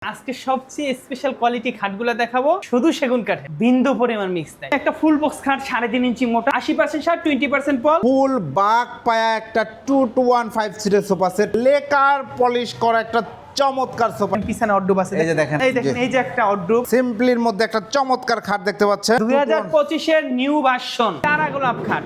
আজকে সবচেয়ে special quality খাটগুলো দেখাবো শুধু সেগুন কাঠে বিন্দু পরিমাণ মিক্স নাই। একটা ফুল বক্স খাট 3.5 ইঞ্চি মোটা, 80% শার্ট, 20% পল, ফুল বাক পায়া একটা 2-1-5 সিটের সোফা সেট, লেকার পলিশ করা একটা চমৎকার সোফা। পিছনে অড্ডুপ আছে, এই যে দেখেন, এই যে একটা অড্ডুপ। সিম্পলির মধ্যে একটা চমৎকার খাট দেখতে পাচ্ছেন। 2025 এর নিউ ভার্সন চারা গোলাপ খাট,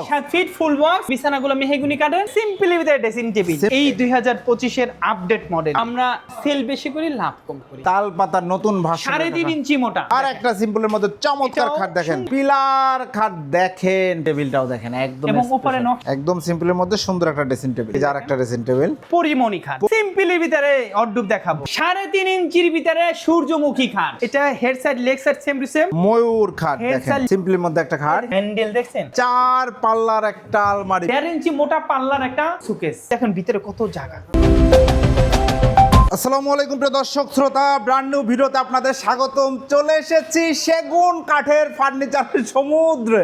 6 ফিট ফুল বক্স, বিছানাগুলো মেহগনি কাঠের, সিম্পলি উইথ ড্রেসিং টেবিল। এই 2025 এর আপডেট মডেল। আমরা সেল বেশি করি, লাভ কম করি। তাল পাতার নতুন ভাষা, 3.5 ইঞ্চি মোটা। আর একটা সিম্পলের মধ্যে চমৎকার খাট দেখেন, পিলার খাট দেখেন, টেবিলটাও দেখেন একদম এবং উপরে একদম সিম্পলের মধ্যে সুন্দর একটা ড্রেসিং টেবিল। এই যে আরেকটা ড্রেসিং টেবিল, পরিমণি খাট। সিম্পলির ভিতরে অড্ডুপ দেখাবো। 3.5 ইঞ্চির ভিতরে সূর্যমুখী খাট। এটা head side leg side same to same. ময়ূর খাট দেখেন, সিম্পলের মধ্যে একটা খাট, হ্যান্ডেল দেখছেন, 4 পাল্লার একটা আলমারি, 1.5 ইঞ্চি মোটা পাল্লার একটা সুকেস। দেখেন ভিতরে কত জায়গা। আসসালামু আলাইকুম প্রিয় দর্শক শ্রোতা, ব্র্যান্ড নিউ ভিডিওতে আপনাদের স্বাগতম। চলে এসেছি সেগুন কাঠের ফার্নিচারের সমুদ্রে।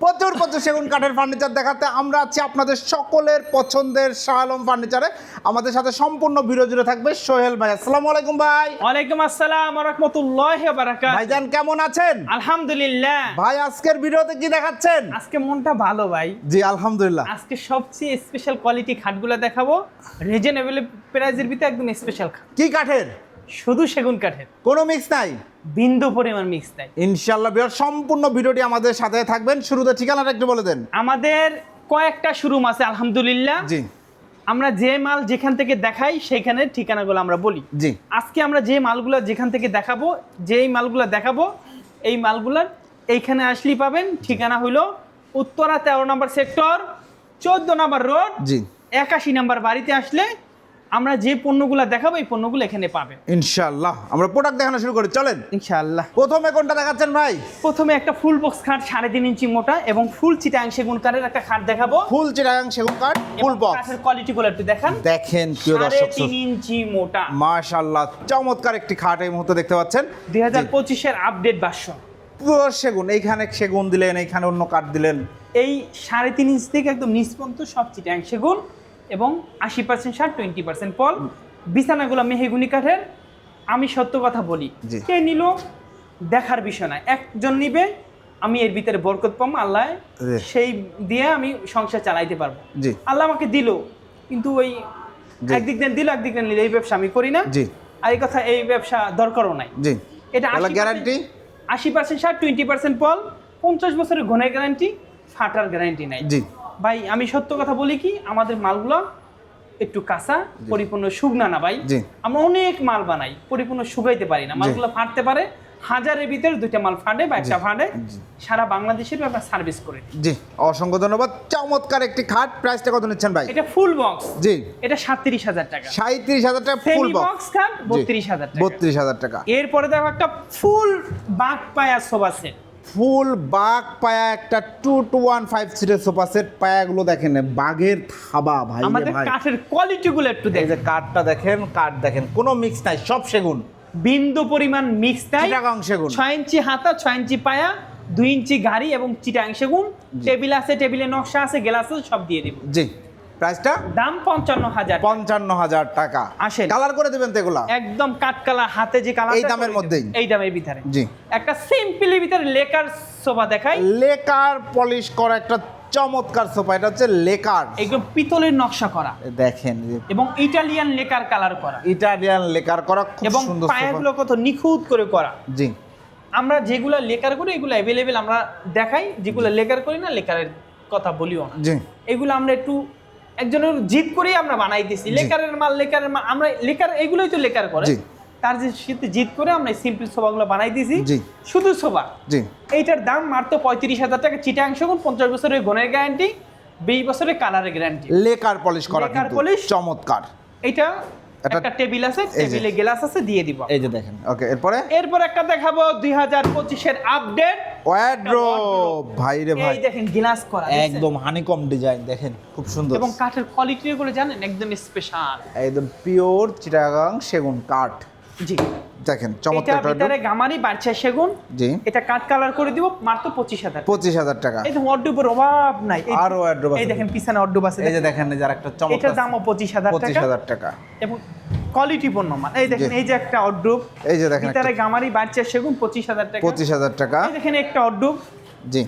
প্রচুর সেগুন কাঠের ফার্নিচার দেখাতে আমরা আছি আপনাদের সকলের পছন্দের শাহ আলম ফার্নিচারে। আমাদের সাথে সম্পূর্ণ ভিডিও জুড়ে থাকবে সোহেল ভাই। আসসালামু আলাইকুম ভাই। ওয়ালাইকুম আসসালাম ওয়া রাহমাতুল্লাহি ওয়া বারাকাতুহু। ভাইজান কেমন আছেন? আলহামদুলিল্লাহ। ভাই আজকের ভিডিওতে কি দেখাচ্ছেন? আজকে মনটা ভালো ভাই। জি আলহামদুলিল্লাহ। আজকে সবচেয়ে স্পেশাল কোয়ালিটি খাটগুলো দেখাবো, রিজনেবল প্রাইসের ভিতরে একদম স্পেশাল খাট। কি কাঠের? শুধু সেগুন কাঠের, কোনো মিক্স নাই, বিন্দু পরিমাণ মিক্স নাই। ইনশাআল্লাহ বিয়ার সম্পূর্ণ ভিডিওটি আমাদের সাথে থাকবেন। শুরুতে ঠিকানাটা একটু বলে দেন। আমাদের কয়েকটা শোরুম আছে আলহামদুলিল্লাহ। জি, আমরা যে মাল যেখান থেকে দেখাই সেইখানের ঠিকানাগুলো আমরা বলি। জি, আজকে আমরা যে মালগুলো যেখান থেকে দেখাবো, যেই মালগুলো দেখাবো, এই মালগুলোর এইখানে আসলেই পাবেন। ঠিকানা হইলো উত্তরা 13 নম্বর সেক্টর, 14 নম্বর রোড, জি, 81 নম্বর বাড়িতে আসলে আমরা যে পণ্যগুলো দেখাবো এই পণ্যগুলো এখানে পাবেন ইনশাআল্লাহ। আমরা প্রোডাক্ট দেখানো শুরু করি, চলেন। ইনশাআল্লাহ। প্রথমে কোনটা দেখাচ্ছেন ভাই? প্রথমে একটা ফুল বক্স খাট 3.5 ইঞ্চি মোটা এবং ফুল চিটাং সেগুন কাঠের একটা খাট দেখাবো। ফুল চিটাগাং সেগুন কাঠ, ফুল বক্স। কাঠের কোয়ালিটিগুলো একটু দেখান। দেখেন প্রিয় দর্শক, 3.5 ইঞ্চি মোটা, মাশাআল্লাহ চমৎকার একটি খাট এই মুহূর্তে দেখতে পাচ্ছেন। 2025 এর আপডেট ভার্সন। পুরো সেগুন, এইখানে সেগুন দিলেন, এইখানে অন্য কাঠ দিলেন। এই 3.5 ইঞ্চ থেকে একদম নিচ পর্যন্ত সব চিটাং সেগুন এবং 80% শার্ট, 20% পল। বিছানাগুলো মেহগুনি কাঠের। আমি সত্য কথা বলি, জি। কে নিল দেখার বিষয় না, একজন নিবে, আমি এর ভিতরে বরকত পাবো, আল্লাহ জি। সেই দিয়ে আমি সংসার চালাইতে পারবো। জি, আল্লাহ আমাকে দিল, কিন্তু ওই জি। একদিক দিয়ে দিল, একদিক দিয়ে নিল, এই ব্যবসা আমি করি না। জি, আর এই কথা, এই ব্যবসা দরকারও নাই। জি। এটা তাহলে গ্যারান্টি 80% শার্ট, 20% পল, 50 বছরের ঘনের গ্যারান্টি, ফাটার গ্যারান্টি নাই। জি, ভাই আমি সত্য কথা বলি কি, আমাদের মালগুলো একটু কাঁচা, পরিপূর্ণ শুকনা না ভাই। জি। আমরা অনেক মাল বানাই, পরিপূর্ণ শুকাইতে পারি না। মালগুলো ফাটতে পারে, 1000-এর ভিতরে 2টা মাল ফাটে বা একটা ফাটে। সারা বাংলাদেশের আমরা সার্ভিস করে দিই। জি, অসংখ্য ধন্যবাদ। চমৎকার একটি খাট। প্রাইসটা কত নিচ্ছেন ভাই? এটা ফুল বক্স, জি, এটা 37,000 টাকা। 37,000 টাকা ফুল সেমি বক্স। বক্স খাট 32,000 টাকা। 32,000 টাকা। এরপরে দেখো একটা ফুল বাক পায়া সোফা সেট। ফুল বাঘ পায়া একটা 2-1-5 সিটের সোফা সেট। পায়াগুলো দেখেন, বাঘের থাবা ভাই রে আমাদের ভাই। কাঠের কোয়ালিটিগুলো একটু এই দেখেন, যে কাঠটা দেখেন, কাঠ দেখেন, কোনো মিক্স নাই, সব সেগুন, বিন্দু পরিমাণ মিক্স নাই। চিটাগাং সেগুন। 6 ইঞ্চি হাতা, 6 ইঞ্চি পায়া, 2 ইঞ্চি গাড়ি এবং চিটাং সেগুন। টেবিল আছে, টেবিলে নকশা আছে, গ্লাস আছে, সব দিয়ে দিব। জি, প্রাইসটা দাম 55,000। 55,000 টাকা। আসেন। কালার করে দেবেন তো এগুলা? একদম কাট কালার, হাতে যে কালার, এই দামের মধ্যেই? এই দামের ভিতরে। জি। একটা সিম্পলি ভিতরে লেকার সোফা দেখাই। লেকার পলিশ করা একটা চমৎকার সোফা। এটা হচ্ছে লেকার, একদম পিতলের নকশা করা দেখেন, এবং ইটালিয়ান লেকার কালার করা ইটালিয়ান লেকার করা, খুব এবং সুন্দর পায়াগুলো সোফা। কত নিখুঁত করে করা। জি, আমরা যেগুলো লেকার করি এগুলো অ্যাভেলেবেল আমরা দেখাই, যেগুলো লেকার করি না লেকারের কথা বলিও না। জি, এগুলো আমরা একটু একজনের জিদ করেই আমরা বানাইতেছি। লেকারের মাল, লেকারের মাল, আমরা লেকার, এগুলোই তো লেকার করে। জি। তার যে শীতে জিদ করে আমরা সিম্পল সোফাগুলো বানাইতেছি। জি। শুধু সোফা। জি, এইটার দাম মাত্র 35,000 টাকা। চিটাং সেগুন, 50 বছরের গুণের গ্যারান্টি, 20 বছরের কালারের গ্যারান্টি। লেকার পলিশ করা, লেকার কিন্তু পলিশ। চমৎকার। এটা একটা একটা টেবিল আছে, এই যে। টেবিলে গ্লাস আছে, দিয়ে দিব। এই যে দেখেন, ওকে। এরপরে এরপর একটা দেখাবো 2025 এর আপডেট ওয়ার্ড্রোব ভাই রে ভাই, এই দেখেন গ্লাস করা, দেখছেন? একদম হানিকম ডিজাইন, দেখেন খুব সুন্দর। এবং কাঠের কোয়ালিটি গুলো জানেন একদম স্পেশাল। একদম পিওর চিটাগাং সেগুন কাঠ। জি, দেখেন এটা চমৎকার একটা ভিতরে গামারি বাড়ছে সেগুন। জি, এটা কাঠ কালার করে দিব মাত্র 25,000। 25,000 টাকা। এই তো ওয়ার্ডরোবের অভাব নাই। আরো ওয়ার্ডরোব আছে, এই দেখেন পিছনে ওয়ার্ডরোব আছে, এই যে দেখেন, এই যে আরেকটা চমৎকার, এটার দামও 25,000 টাকা। 25,000 টাকা। এবং কোয়ালিটিপূর্ণ মাল। এই দেখেন, জি। এই যে একটা অড্রুপ, এই যে দেখেন ভিতরে গামারি বাড়ছে সেগুন 25,000 টাকা। 25,000 টাকা। এই দেখেন একটা অড্রুপ, জি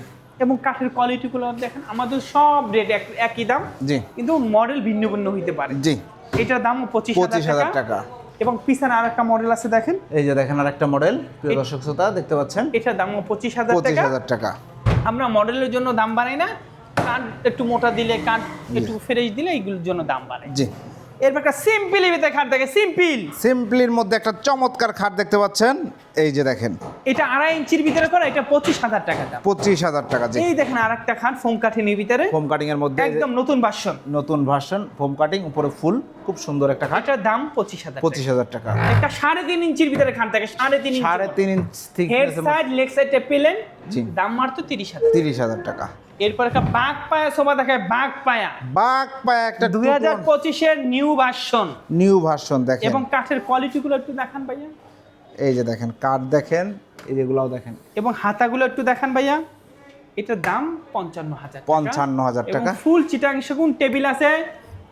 এবং কাঠের কোয়ালিটিগুলো দেখেন, আমাদের সব রেট একই দাম, জি কিন্তু মডেল ভিন্ন ভিন্ন হইতে পারে। জি এটার দাম 25,000 25,000 টাকা। টাকা। এবং পিছনে আরেকটা মডেল আছে দেখেন, এই যে দেখেন আরেকটা মডেল, প্রিয় দর্শক শ্রোতা দেখতে পাচ্ছেন, এটার দাম 25,000 টাকা। 25,000 টাকা। আমরা মডেলের জন্য দাম বাড়াই না, কাঠ একটু মোটা দিলে, কাঠ একটু ফ্রেশ দিলে এইগুলোর জন্য দাম বাড়ে। জি। এরপর একটা সিম্পলি ভিতরে খাট দেখে, সিম্পল, সিম্পলির মধ্যে একটা চমৎকার খাট দেখতে পাচ্ছেন, এই যে দেখেন এটা 2.5 ইঞ্চির ভিতরে করা, এটা 25,000 টাকা দাম। 25,000 টাকা। জি। এই দেখেন আরেকটা খাট ফোম কাঠিনের ভিতরে, ফোম কাটিং এর মধ্যে একদম নতুন ভার্সন, নতুন ভার্সন ফোম কাটিং, উপরে ফুল, খুব সুন্দর একটা খাট, এটার দাম 25,000 টাকা। 25,000 টাকা। একটা 3.5 ইঞ্চির ভিতরে খাট থাকে, 3.5 ইঞ্চি, 3.5 inch head thickness, side leg সাইডে পেলেন, জি। দাম মাত্র 30,000। 30,000 টাকা। এরপর একটা বাঘ পায়া সোফা দেখায়, বাঘ পায়া বাঘ পায়া একটা 2025 নিউ ভার্সন, নিউ ভার্সন দেখেন, এবং কাঠের কোয়ালিটিগুলো একটু দেখান ভাইয়া, এই যে দেখেন কাঠ দেখেন, এই যেগুলাও দেখেন, এবং হাতাগুলো একটু দেখান ভাইয়া। এটার দাম 55,000 টাকা। 55,000 টাকা। এবং ফুল চিটাং সেগুন, টেবিল আছে,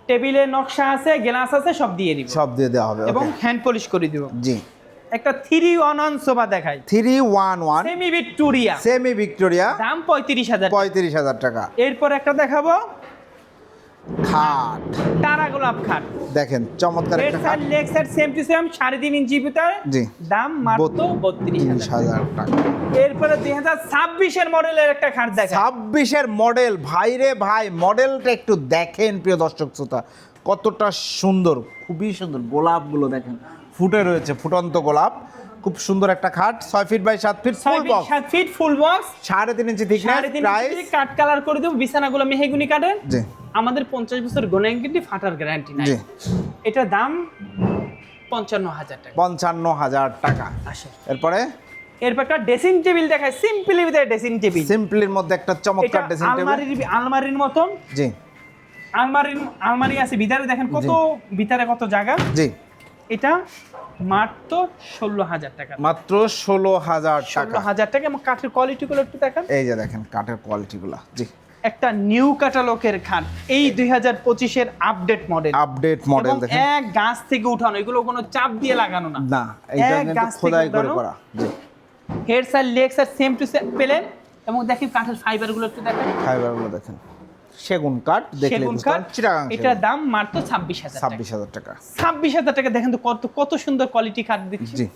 টেবিলে নকশা আছে, গ্লাস আছে, সব দিয়ে দিব, সব দিয়ে দেওয়া হবে। এবং ওকে। হ্যান্ড পলিশ করে দিব। জি। একটা 3-1-1 সোফা দেখাই, 311 সেমি ভিক্টোরিয়া, সেমি ভিক্টোরিয়া, দাম 35,000। 35,000 টাকা। এরপর একটা দেখাবো খাট তারা গোলাপ খাট, দেখেন চমৎকার হেড একটা খাট। Side leg side same to same, 3.5 ইঞ্চি ভিতরে, জি। দাম মাত্র 32,000। 30,000 টাকা। এরপরে 2026 মডেলের একটা খাট দেখা, 26 মডেল, ভাই রে ভাই, মডেলটা একটু দেখেন প্রিয় দর্শক শ্রোতা, কতটা সুন্দর, খুবই সুন্দর, গোলাপগুলো দেখেন ফুটে রয়েছে, ফুটন্ত গোলাপ, খুব সুন্দর একটা খাট, 6 feet by 7 feet, full box, 7 feet full box, 3.5 inch thickness, 3.5 price, inch cut colour করে দেব, বিছানাগুলো মেহগুনি কাঠের, জি আমাদের 50 বছর গ্যারান্টি, ফাটার গ্যারান্টি নাই। জি। এটার দাম 55,000 টাকা। 55,000 টাকা। আসে এরপরে এরপর একটা ড্রেসিং টেবিল দেখায়, সিম্পলি ভিতরে ড্রেসিং টেবিল, সিম্পলির মধ্যে একটা এটা চমৎকার ড্রেসিং টেবিল, আলমারির মতন, জি আলমারি আছে ভিতরে, দেখেন কত ভিতরে কত জায়গা। জি। এটা মাত্র 16,000 টাকা, মাত্র 16,000 টাকা। 16,000 টাকা। এবং কাঠের কোয়ালিটিগুলো একটু দেখেন, এই যে দেখেন কাঠের কোয়ালিটিগুলো, জি একটা নিউ ক্যাটালগের খাট, এই 2025 আপডেট মডেল, আপডেট মডেল দেখেন, এক গাছ থেকে উঠানো, এগুলো কোনো চাপ দিয়ে লাগানো না, না এটা এক কিন্তু গাছ থেকে খোদাই করে উঠানো। করা, জি। Head side leg side same to same পেলেন, এবং দেখেন কাঠের ফাইবারগুলো একটু দেখেন, ফাইবারগুলো দেখেন, সেগুন কাঠ, দেখলে সেগুন বুঝতে কাঠ, পারবেন, চিটাগাং এটার দাম মাত্র 26,000 টাকা। 26,000 টাকা। 26,000 টাকা, দেখেন তো কত কত সুন্দর কোয়ালিটি খাট দিচ্ছি, জি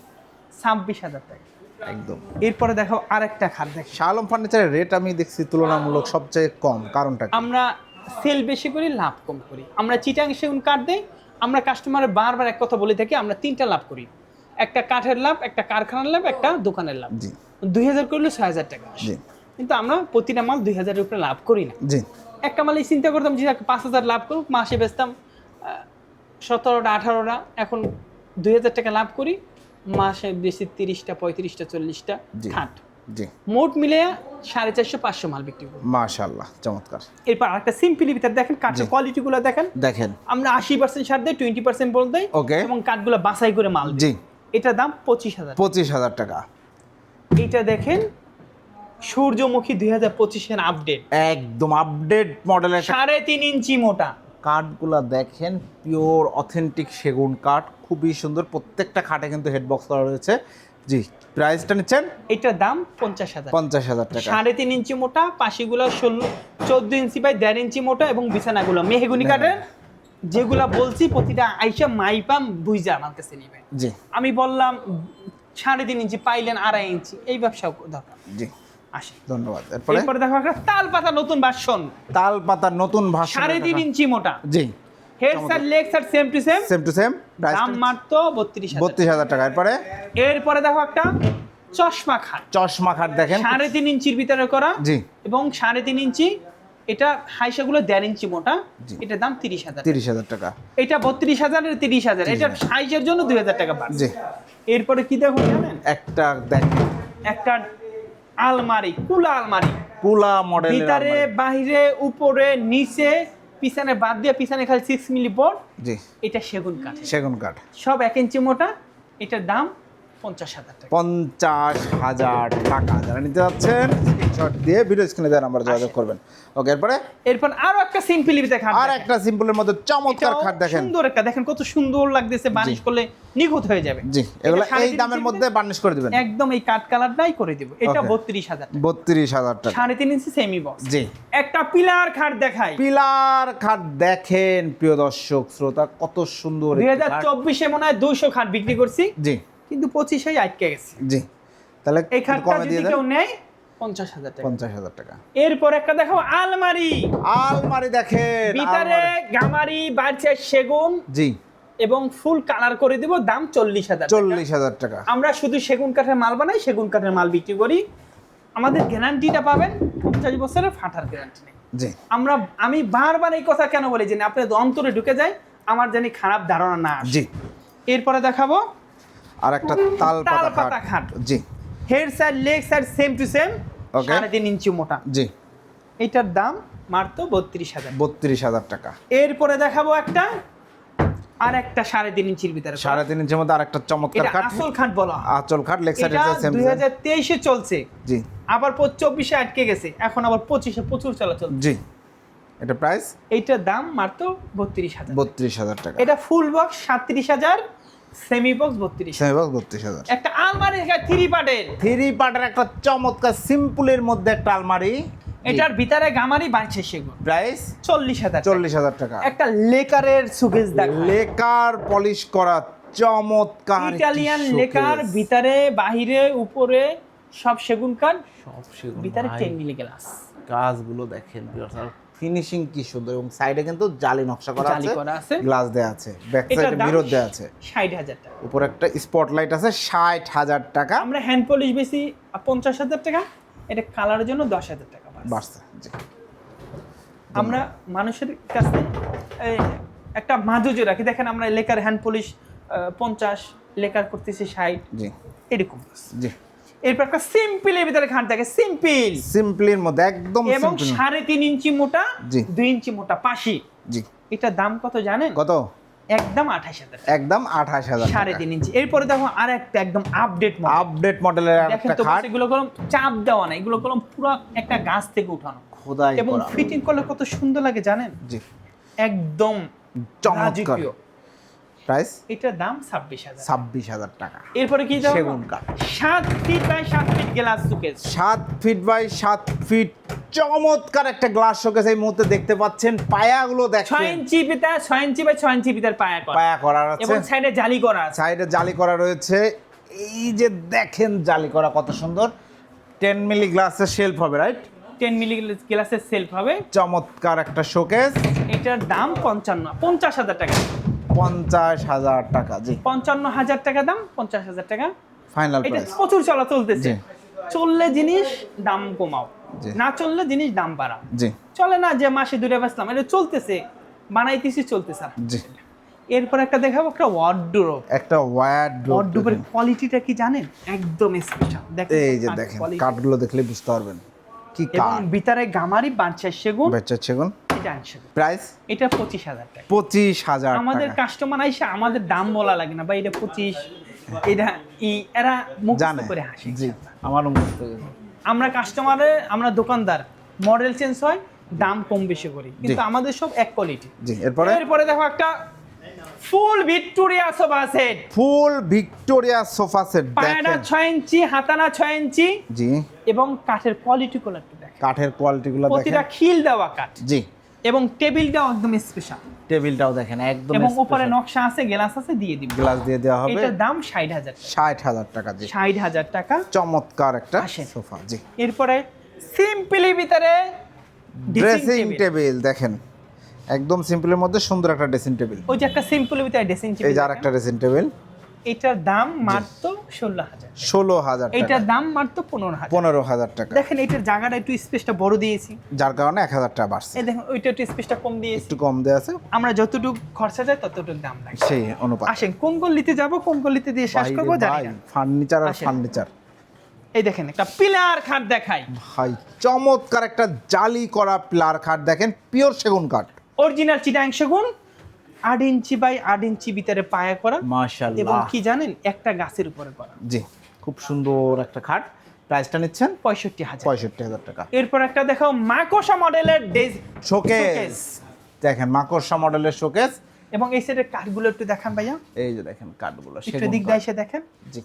26,000 টাকা। একদম। এরপরে দেখো আরেকটা খাট দেখি, শাহ আলম ফার্নিচারের রেট আমি দেখছি তুলনামূলক সবচেয়ে কম, কারণটা কি? আমরা সেল বেশি করি, লাভ কম করি। আমরা চিটাং সেগুন কাঠ দেই, আমরা কাস্টমারের বারবার এক কথা বলে থাকি, আমরা 3টা লাভ করি, একটা কাঠের লাভ, একটা কারখানার লাভ, একটা দোকানের লাভ। জি 2,000 করলে 6,000 টাকা আসে। জি কিন্তু আমরা প্রতিটা মাল 2,000-এর উপরে লাভ করি না। জি একটা মালে চিন্তা করতাম যে 5,000 লাভ করুক, মাসে বেচতাম 17টা 18টা, এখন 2,000 টাকা লাভ করি, মাসে বেশি 30টা 35টা 40টা জি। খাট, জি মোট মিলে 450-500 মাল বিক্রি করি। মাশাআল্লাহ চমৎকার। এরপর আরেকটা সিম্পলি ভিতর দেখেন, কাঠের জি। কোয়ালিটিগুলো দেখেন, দেখেন, আমরা 80% ছাড় দেই, 20% বল দেই, ওকে। এবং কাঠগুলো বাছাই করে মাল দিই। জি এটার দাম 25,000। 25,000 টাকা। এটা দেখেন সূর্যমুখী 2025-এর আপডেট, একদম আপডেট মডেলের 3.5 ইঞ্চি মোটা, কাঠগুলা দেখেন, পিওর অথেন্টিক সেগুন কাঠ, খুবই সুন্দর, প্রত্যেকটা খাটে কিন্তু হেড বক্স করা রয়েছে। জি প্রাইসটা নিচ্ছেন এটার দাম 50,000। 50,000 টাকা। 3.5 ইঞ্চি মোটা, পাশিগুলো 14 ইঞ্চি বাই 1.5 ইঞ্চি মোটা, এবং বিছানাগুলো মেহগুনি কাঠের, যেগুলা বলছি প্রতিটা আইসা মাইপাম বুঝা আমার কাছে নিবে। জি আমি বললাম 3.5 ইঞ্চি, পাইলেন 2.5 ইঞ্চি, এই ব্যবসা দরকার। জি আসে ধন্যবাদ। এরপরে এরপরে দেখো একটা তাল পাতা নতুন ভার্সন, তাল পাতার নতুন ভাষা, 3.5 ইঞ্চি মোটা, জি head side leg side same to same, same to same, দাম মাত্র 32,000। 32,000 টাকা। এরপরে এরপরে দেখো একটা চশমা খাট, চশমা খাট দেখেন, 3.5 ইঞ্চির ভিতরে করা, জি এবং 3.5 ইঞ্চি, এটা হাইসাগুলো 1.5 ইঞ্চি মোটা, জি। এটার দাম 30,000। 30,000 টাকা। এটা 32,000 এর 30,000, এটা সাইজের জন্য 2,000 টাকা বাড়ছে। জি এরপরে কি দেখো জানেন, একটা দেখেন একটা আলমারি, কুলা আলমারি, পুলা মডেলের ভিতরে বাইরে উপরে নিচে পিছনে বাদ দিয়ে, পিছনে খালি 6 মিলি বোর্ড, জি এটা সেগুন কাঠ, সেগুন কাঠ, সব 1 ইঞ্চি মোটা, এটার দাম 50,000 টাকা। 50,000 টাকা। যারা নিতে যাচ্ছেন স্ক্রিনশট দিয়ে ভিডিও স্ক্রিনে দেওয়ার নাম্বারে যোগাযোগ করবেন। ওকে, এরপর আরো একটা সিম্পলি ভিতরে খাট, আর একটা সিম্পলের মধ্যে চমৎকার এটাও খাট দেখেন। সুন্দর একটা, দেখেন কত সুন্দর লাগতেছে, বার্নিশ করলে নিখুঁত হয়ে যাবে। জি, এগুলো এটা এই দামের 3.5 মধ্যে বার্নিশ করে দিবেন। একদম এই কাট কালারটাই করে দিব। এটা Okay. 32,000 টাকা, 32,000 টাকা। 3.5 ইঞ্চি সেমি বক্স। জি, একটা পিলার খাট দেখাই, পিলার খাট দেখেন প্রিয় দর্শক শ্রোতা, কত সুন্দর একটি খাট। 2024 মনে হয় 200 খাট বিক্রি করছি, জি কিন্তু 25 আটকে গেছে। জি, তাহলে এই একটু খাটটা কমে যদি দিয়ে দেন। কেউ নেয় 50,000 টাকা। 50,000 টাকা। এরপর একটা দেখাও আলমারি, আলমারি দেখেন, ভিতরে আলমারি। গামারি বাড়ছে সেগুন জি, এবং ফুল কালার করে দিব, দাম 40,000 টাকা। 40,000 টাকা। আমরা শুধু সেগুন কাঠের মাল বানাই, সেগুন কাঠের মাল বিক্রি করি। আমাদের গ্যারান্টিটা পাবেন 50 বছরের ফাটার গ্যারান্টি নেই। জি, আমি বারবার এই কথা কেন বলি, যে আপনার অন্তরে ঢুকে যায়, আমার জানি খারাপ ধারণা না আসে। জি, এরপরে দেখাবো আর একটা তাল তাল পাতা পাতা খাট। খাট, জি, head side leg side same to same, Okay. 3.5 inch মোটা। জি, এটার দাম মাত্র 32,000। 32,000 টাকা। এরপরে দেখাবো একটা, আর একটা 3.5 ইঞ্চির ভিতরে, 3.5 ইঞ্চির মধ্যে আরেকটা চমৎকার এটা খাট। আসল খাট বলা হয়। আঁচল খাট, লেগ সাইড এটা সেম। 2023 এ চলছে, জি আবার 24 আটকে গেছে, এখন আবার 25 প্রচুর চলাচল। জি, এটা প্রাইস এইটার দাম মাত্র 32,000। 32,000 টাকা। এটা full box 37,000, semi box 32,000। Semi box 32,000। একটা আলমারি 3 পার্টের, 3 পার্টের একটা চমৎকার সিম্পলের মধ্যে একটা আলমারি। এটার ভিতরে গামারি বাড়ছে সেগুন, প্রাইস 40,000। 40,000 টাকা। একটা লেকারের সুকেস দেখা, লেকার পলিশ করা চমৎকার একটি ইটালিয়ান showcase। লেকার, ভিতরে বাহিরে উপরে সব সেগুন কাঠ, সব সেগুন ভিতরে ভাই। 10 মিলি গ্লাস, কাজগুলো দেখেন আর ফিনিশিং কি সুন্দর, এবং সাইডে কিন্তু জালি নকশা করা জালি আছে, করা আছে। গ্লাস দেয়া আছে, ব্যাক এটার সাইডে দাম মিরর দেয়া আছে, 60,000 টাকা। উপরে একটা স্পটলাইট আছে, 60,000 টাকা। আমরা হ্যান্ড পলিশ বেশি 50,000 টাকা, এটা কালারের জন্য 10,000 টাকা বাড়ছে। বাড়ছে। জি, আমরা মানুষের কাছে এই, একটা মাধুর্য রাখি। দেখেন আমরা লেকার হ্যান্ড পলিশ 50, লেকার করতেছি 60, জি, এরকম। জি। এরপর একটা সিম্পলের ভিতরে খাট দেখে, সিম্পল সিম্পলির মধ্যে একদম এবং সিম্পল। 3.5 ইঞ্চি মোটা, জি। 2 ইঞ্চি মোটা পাশি। জি, এটার দাম কত জানেন? কত? একদম 28,000 টাকা, একদম 28,000 টাকা। 3.5 ইঞ্চি। এরপরে দেখো আর একটা একদম আপডেট মডেল, আপডেট মডেলের দেখেন একটা তো খাট, এগুলো কলম চাপ দেওয়া না, এগুলো কলম পুরো একটা গাছ থেকে উঠানো, খোদাই এবং করা। ফিটিং করলে কত সুন্দর লাগে জানেন, জি, একদম চমৎকার। রাজকীয়। প্রাইস এটার দাম 26,000। 26,000 টাকা। এরপরে কি যাবো? সেগুন কাঠ। 7 feet by 7 feet glass showcase, 7 feet by 7 feet চমৎকার একটা গ্লাস শোকেস এই মুহূর্তে দেখতে পাচ্ছেন। পায়াগুলো 6 দেখেন, ইঞ্চি ভিতর, 6 ইঞ্চি বাই 6 ইঞ্চি ভিতর পায়া করা, পায়া করা আছে, এবং সাইডে জালি করা আছে। সাইডে জালি করা রয়েছে। এই যে দেখেন জালি করা কত সুন্দর। 10 মিলি গ্লাসের শেলফ হবে, রাইট? 10 মিলি গ্লাসের সেলফ হবে। চমৎকার একটা শোকেস। এটার দাম 50,000 টাকা। 50,000 টাকা। জি, 55,000 টাকা দাম, 50,000 টাকা। ফাইনাল এটা প্রাইস। প্রচুর চলতেছে। জি। চললে জিনিস দাম কমাও, জি। না চললে জিনিস দাম বাড়াও। জি, চলে না যে মাসে 2 বেচলাম, এটা চলতেছে, বানাইতেছি, চলতেছে। জি। এরপর একটা দেখাবো একটা ওয়ার্ডরোব। একটা ওয়ার্ডরোব। ওয়ার্ডরোবের কোয়ালিটিটা কি জানেন? একদম স্পেশাল। এই যে দেখেন, কাঠগুলো দেখলে বুঝতে পারবেন কি এবং কাঠ। ভিতরে গামারি বাঁচা সেগুন, বেচা সেগুন। এটা আনছে। প্রাইস এটা 25,000 টাকা। 25,000 আমাদের টাকা। কাস্টমার আইসা আমাদের দাম বলা লাগে না, বা এটা 25, এটা এরা মুখ জানে। করে হাসে। জি, আমারও মুখস্থ হয়ে গেছে। আমরা কাস্টমারে, আমরা দোকানদার, মডেল চেঞ্জ হয়, দাম কম বেশি করি, কিন্তু আমাদের সব এক কোয়ালিটি। জি, এরপরে এরপরে দেখো একটা ফুল ভিক্টোরিয়া সোফা সেট, ফুল ভিক্টোরিয়া সোফা সেট পায়রা দেখেন। 6 ইঞ্চি, হাতানা 6 ইঞ্চি, জি, এবং কাঠের কোয়ালিটি গুলো একটু দেখেন, কাঠের কোয়ালিটিগুলো প্রতিটা দেখেন। খিল দেওয়া কাঠ, জি, এবং টেবিলটাও একদম স্পেশাল, টেবিলটাও দেখেন একদম এবং উপরে নকশা আছে, গ্লাস আছে, দিয়ে দিব। গ্লাস দিয়ে দেওয়া হবে। এটার দাম 60,000 টাকা। 60,000 টাকা। জি, 60,000 টাকা। চমৎকার একটা আসেন। সোফা। জি, এরপরে সিম্পলি ভিতরে ড্রেসিং টেবিল দেখেন, একদম সিম্পলের মধ্যে সুন্দর একটা ড্রেসিং টেবিল। ওই যে একটা সিম্পলি ভিতরে ড্রেসিং এই টেবিল, যে আরেকটা ড্রেসিং টেবিল, এটার দাম মাত্র 16,000। 16,000 টাকা। এটার দাম মাত্র 15,000। 15,000 টাকা। দেখেন এটার জায়গাটা একটু স্পেসটা বড় দিয়েছি, যার কারণে 1,000 টাকা বাড়ছে। এই দেখেন ওইটা একটু স্পেসটা কম দিয়েছি। একটু কম দেওয়া আছে আমরা যতটুকু খরচা যায় ততটুকু দাম লাগে। সেই অনুপাত। আসেন কোন গলিতে যাব, কোন গলিতে দিয়ে শেষ করবো জানি না। ফার্নিচার আর আসেন। ফার্নিচার। এই দেখেন একটা পিলার খাট দেখাই, ভাই চমৎকার একটা জালি করা প্লার খাট দেখেন, পিওর সেগুন কাঠ। অরিজিনাল চিটাং সেগুন, 8 ইঞ্চি বাই 8 ইঞ্চি ভিতরে পায়া করা, এবং মাশাআল্লাহ। কি জানেন, একটা গাছের উপরে করা। জি, খুব সুন্দর একটা খাট। প্রাইসটা নিচ্ছেন 65,000। 65,000 টাকা। এরপর একটা দেখাও মাকোসা মডেলের শোকেস, দেখেন মাকড়সা মডেলের শোকেস। এবং এই সেটের কাঠগুলো একটু দেখান ভাইয়া, এই যে দেখেন কাঠগুলো একটু দিক দিয়ে এসে দেখেন। জি,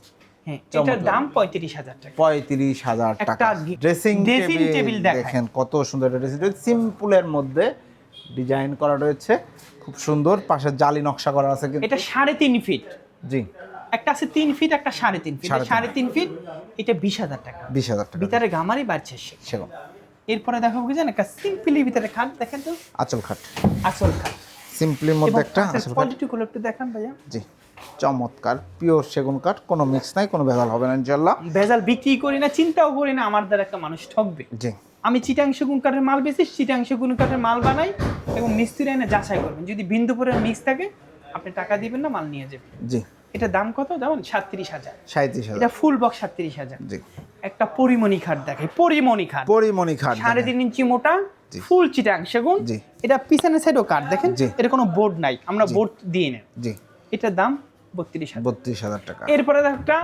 হ্যাঁ, চমৎকার। এটার দাম 35,000 টাকা। 35,000 টাকা। একটা ড্রেসিং টেবিল টেবিল দেখায়। দেখেন কত সুন্দর একটা ড্রেসিং টেবিল, সিম্পলের মধ্যে ডিজাইন করা রয়েছে, খুব সুন্দর। পাশে জালি নকশা করা আছে কিন্তু। এটা 3.5 ফিট, জি, একটা আছে 3 ফিট, একটা 3.5 ফিট। 3.5 ফিট এটা 20,000 টাকা। 20,000 টাকা। ভিতরে গামারি বাড়ছে সে। সেগুন এরপরে দেখো কি জানেন, একটা সিম্পলি ভিতরে খাট দেখেন তো, আঁচল খাট, আসল খাট। সিম্পলির মধ্যে একটা আঁচল খাট। কোয়ালিটি গুলো একটু দেখান ভাইয়া। জি, চমৎকার পিওর সেগুন কাঠ, কোনো মিক্স নাই, কোনো ভেজাল হবে না ইনশাআল্লাহ। ভেজাল বিক্রি করি না, চিন্তাও করি না আমার দ্বারা একটা মানুষ ঠকবে। জি, আমি চিটাং সেগুন কাঠের মাল বেশি, চিটাং সেগুন কাঠের মাল বানাই এবং মিস্ত্রি এনে যাচাই করবেন। যদি বিন্দুপুরের মিক্স থাকে আপনি টাকা দিবেন না, মাল নিয়ে যাবেন। জি, এটা দাম কত জানেন? 37,000। 37,000। এটা ফুল বক্স 37,000। জি, একটা পরিমণি খাট দেখাই, পরিমণি খাট পরিমণি খাট 3.5 ইঞ্চি মোটা, জি। ফুল চিটাং সেগুন। জি। এটা পিছনের সাইডও কাঠ দেখেন, জি। এটা কোনো বোর্ড নাই, আমরা বোর্ড দিয়ে নেই। জি, এটার দাম 32,000। 32,000 টাকা। এরপরে একটা,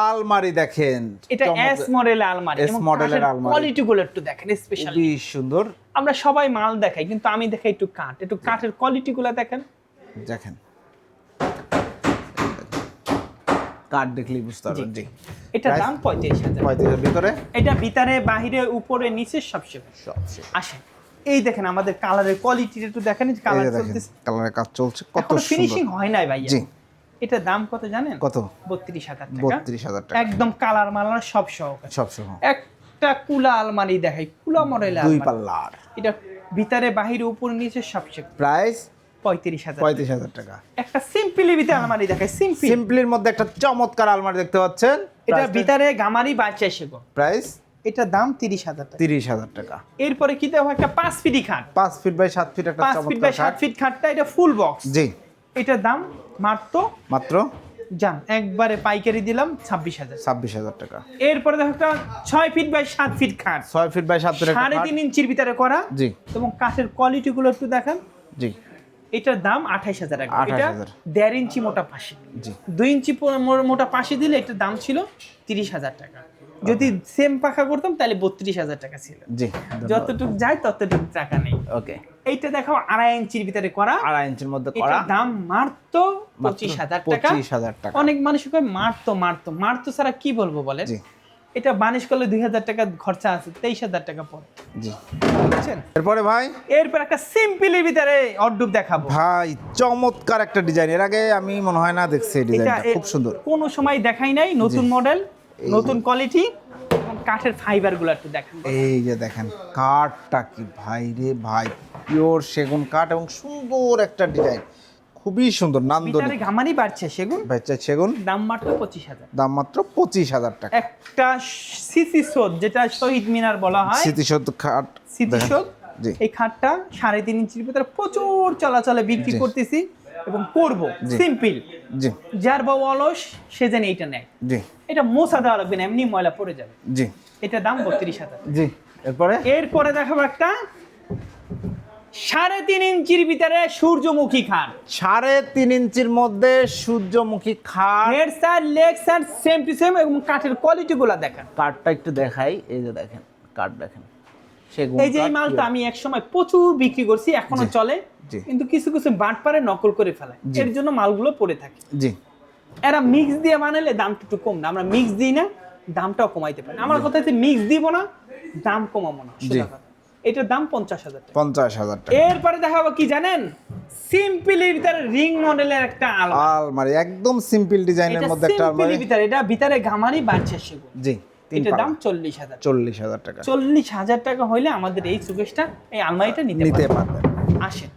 আলমারি দেখেন, এটা এস মডেল আলমারি, S মডেলের আলমারি। কোয়ালিটি গুলো একটু দেখেন স্পেশাল। খুবই সুন্দর। আমরা সবাই মাল দেখাই, কিন্তু আমি দেখাই একটু কাঠ, একটু কাঠের কোয়ালিটি গুলো দেখেন। দেখেন কাঠ দেখলেই বুঝতে পারবেন। জি, এটার Price? দাম 35,000। 35,000 ভিতরে এটা ভিতরে বাহিরে উপরে নিচে সব শেষ। সব শেষ। আসেন এই দেখেন আমাদের কালারের কোয়ালিটি একটু দেখেন, এই কালার যে দেখেন চলতেছে, কালারের কাজ চলছে, কত এখনো ফিনিশিং সুন্দর। হয় নাই ভাইয়া। জি, এটার দাম কত জানেন? কত? 32,000 টাকা। 32,000 টাকা। একদম কালার মালার সব সহকারে। সব সহ একটা কুলা আলমারি দেখাই, কুলা মডেল 2 আলমারি। পাল্লার। এটা ভিতরে বাহিরে উপরে নিচে সব শেষ। প্রাইস 35,000। 35,000 টাকা। একটা সিম্পলি ভিতরে আলমারি দেখাই, সিম্পল। সিম্পলির মধ্যে একটা চমৎকার আলমারি দেখতে পাচ্ছেন। এটা ভিতরে গামারি বাচ্চা সেগো। প্রাইস এটা দাম 30,000 টাকা। 30,000 টাকা। এরপরে কি দেওয়া একটা 5 ফিটি খাট, 5 ফিট বাই 7 ফিট একটা 5 ফিট বাই চমৎকার 7 খাট। ফিট খাটটা, এটা ফুল বক্স। জি, এটার দাম মাত্র মাত্র জান একবারে পাইকারি দিলাম 26,000। 26,000 টাকা। এরপরে দেখো একটা 6 ফিট বাই 7 ফিট খাট, 6 ফিট বাই 7 ফিট একটা খাট। 3.5 ইঞ্চির ভিতরে করা। জি, এবং কাঠের কোয়ালিটি গুলো একটু দেখেন। জি, এটার দাম 28,000 টাকা। 28,000 এটা 1.5 ইঞ্চি মোটা পাশি, জি, 2 ইঞ্চি মোটা পাশি দিলে এটার দাম ছিল 30,000 টাকা। যদি সেম পাখা করতাম তাহলে 32,000 টাকা ছিল। জি, যতটুকু যায় ততটুকু টাকা নেই। ওকে। এইটা দেখাও 2.5 ইঞ্চির ভিতরে করা, 2.5 ইঞ্চির মধ্যে করা, এটার দাম মাত্র 25,000 টাকা। 25,000 টাকা। অনেক মানুষ কয় মারতো ছাড়া কি বলবো বলেন। জি, এটা বানিশ করলে 2,000 টাকা খরচা আছে, 23,000 টাকা পড়ে, জি। বুঝছেন? এরপরে ভাই, এরপর একটা সিম্পলের ভিতরে অর্ডুপ দেখাবো। ভাই চমৎকার একটা ডিজাইন, এর আগে আমি মনে হয় না দেখছি এই ডিজাইনটা, খুব সুন্দর। কোনো সময় দেখাই নাই, নতুন মডেল, নতুন কোয়ালিটি এবং কাঠের ফাইবার গুলো একটু দেখেন। এই যে দেখেন কাঠটা কি ভাই রে ভাই, পিওর সেগুন কাঠ এবং সুন্দর একটা ডিজাইন, খুবই সুন্দর ভিতরে নান্দনিক। গামারি বাড়ছে সেগুন, ভাই সেগুন দাম মাত্র 25,000। দাম মাত্র 25,000 টাকা। একটা স্মৃতিসৌধ, যেটা শহীদ মিনার বলা হয়, স্মৃতিসৌধ খাট স্মৃতিসৌধ, জি, এই খাটটা 3.5 ইঞ্চির ভিতরে প্রচুর চলাচলে বিক্রি জি। করতেছি এবং করব। জি। সিম্পল, জি, যার বা অলস সে যেন এইটা নেয়। জি, এটা মোছা দেওয়া লাগবে না, এমনি ময়লা পড়ে যাবে। জি, এটা দাম 32,000। জি। এরপরে এরপরে দেখাবো একটা 3.5 ইঞ্চির ভিতরে সূর্যমুখী খাট, 3.5 ইঞ্চির মধ্যে সূর্যমুখী খাট। Head side leg side same to same এবং কাঠের কোয়ালিটি গুলা দেখেন। কাঠটা একটু দেখাই, এই যে দেখেন কাঠ দেখেন, সেগুন এই যে এই কাঠ, মালটা আমি এক সময় প্রচুর বিক্রি করছি, এখনো জি। চলে, জি। কিন্তু কিছু কিছু বাট পারে নকল করে ফেলায়, জি। এর জন্য মালগুলো পড়ে থাকে। জি, এরা মিক্স দিয়ে বানালে দামটা একটু কম না, আমরা মিক্স দিই না, দামটাও কমাইতে পারি। আমার কথা হচ্ছে মিক্স দিব না, দাম কমাবো না, জি। সোজা কথা। এটার দাম 50,000 টাকা। 50,000 টাকা। এরপরে দেখাবো কি জানেন, সিম্পলের ভিতরে রিং মডেলের একটা আলমারি। আলমারি একদম সিম্পল ডিজাইনের এটা মধ্যে একটা আলমারি। সিম্পলের ভিতরে, এটা ভিতরে গামারি বাড়ছে সেগুন। জি, 3 এটার দাম পাল্লা। 40,000। 40,000 টাকা 40,000 টাকা হইলে আমাদের এই সুকেশটা, এই আলমারিটা নিতে নিতে পারবেন। পারবেন। আসেন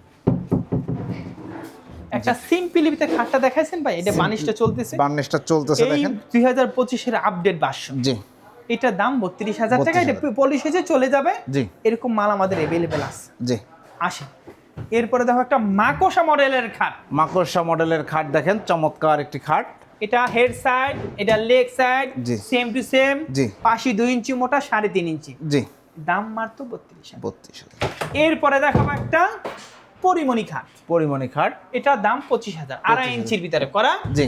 একটা সিম্পলের ভিতরে খাটটা দেখাইছেন ভাই, এটা বানিশটা চলতেছে, বার্নিশটা চলতেছে এই দেখেন। 2025 এর আপডেট ভার্সন। জি, এটার দাম 32,000 টাকা। এটা 32,000 পলিশ হয়েছে চলে যাবে, জি, এরকম মাল আমাদের অ্যাভেলেবেল আছে। জি। আসেন এরপরে দেখো একটা মাকোসা মডেলের খাট, মাকড়সা মডেলের খাট দেখেন, চমৎকার একটি খাট। এটা হেড সাইড, এটা লেগ সাইড জি। সেম টু সেম, জি। পাশে 2 ইঞ্চি মোটা, 3.5 ইঞ্চি, জি, দাম মাত্র 32,000। 32,000। এরপরে দেখাবো একটা পরিমণি খাট। পরিমণি খাট, এটার দাম 25,000, 2.5 ইঞ্চির ভিতরে করা। জি।